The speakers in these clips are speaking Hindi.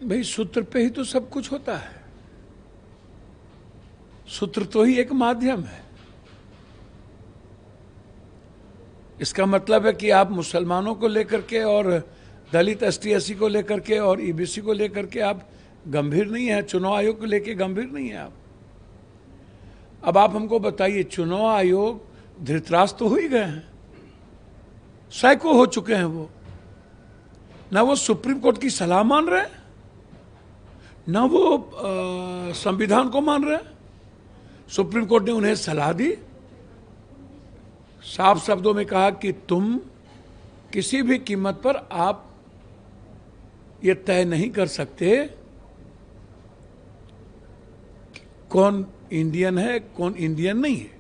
भाई सूत्र पे ही तो सब कुछ होता है। सूत्र तो ही एक माध्यम है। इसका मतलब है कि आप मुसलमानों को लेकर के और दलित ST/SC को लेकर के और EBC को लेकर के आप गंभीर नहीं है, चुनाव आयोग को लेकर गंभीर नहीं है आप। अब आप हमको बताइए, चुनाव आयोग धृतराष्ट्र तो हो ही गए हैं, साइको हो चुके हैं वो। ना वो सुप्रीम कोर्ट की सलाह मान रहे हैं, ना वो संविधान को मान रहे हैं। सुप्रीम कोर्ट ने उन्हें सलाह दी, साफ शब्दों में कहा कि तुम किसी भी कीमत पर आप ये तय नहीं कर सकते कौन इंडियन है कौन इंडियन नहीं है।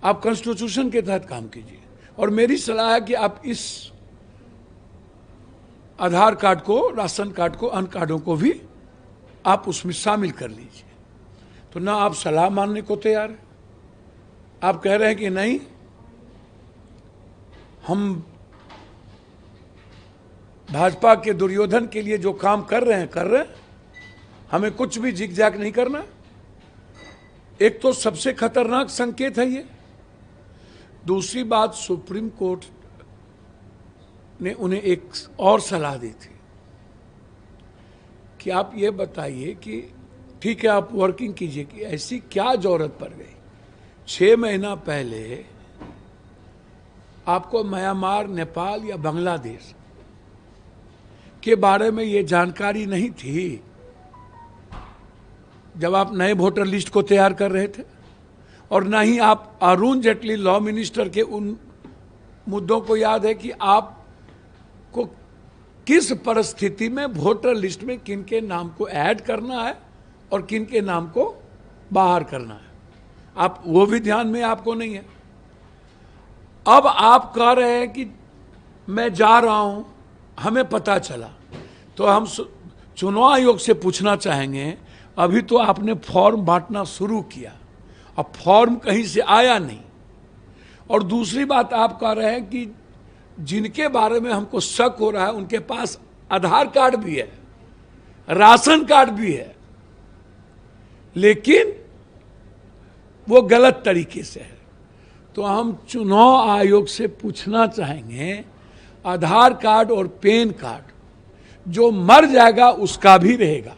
आप कॉन्स्टिट्यूशन के तहत काम कीजिए। और मेरी सलाह है कि आप इस आधार कार्ड को, राशन कार्ड को, अन्य कार्डों को भी आप उसमें शामिल कर लीजिए। तो ना आप सलाह मानने को तैयार है, आप कह रहे हैं कि नहीं, हम भाजपा के दुर्योधन के लिए जो काम कर रहे हैं, हमें कुछ भी जिग-जैग नहीं करना। एक तो सबसे खतरनाक संकेत है ये। दूसरी बात, सुप्रीम कोर्ट ने उन्हें एक और सलाह दी थी कि आप ये बताइए कि ठीक है आप वर्किंग कीजिए कि ऐसी क्या जरूरत पड़ गई 6 महीना पहले आपको म्यांमार, नेपाल या बांग्लादेश के बारे में ये जानकारी नहीं थी जब आप नए वोटर लिस्ट को तैयार कर रहे थे, और ना ही आप अरुण जेटली लॉ मिनिस्टर के उन मुद्दों को याद है कि आपको किस परिस्थिति में वोटर लिस्ट में किन के नाम को ऐड करना है और किन के नाम को बाहर करना है। आप वो भी ध्यान में आपको नहीं है। अब आप कह रहे हैं कि मैं जा रहा हूं, हमें पता चला। तो हम चुनाव आयोग से पूछना चाहेंगे, अभी तो आपने फॉर्म बांटना शुरू किया, अब फॉर्म कहीं से आया नहीं। और दूसरी बात, आप कह रहे हैं कि जिनके बारे में हमको शक हो रहा है उनके पास आधार कार्ड भी है, राशन कार्ड भी है, लेकिन वो गलत तरीके से है। तो हम चुनाव आयोग से पूछना चाहेंगे, आधार कार्ड और पैन कार्ड जो मर जाएगा उसका भी रहेगा,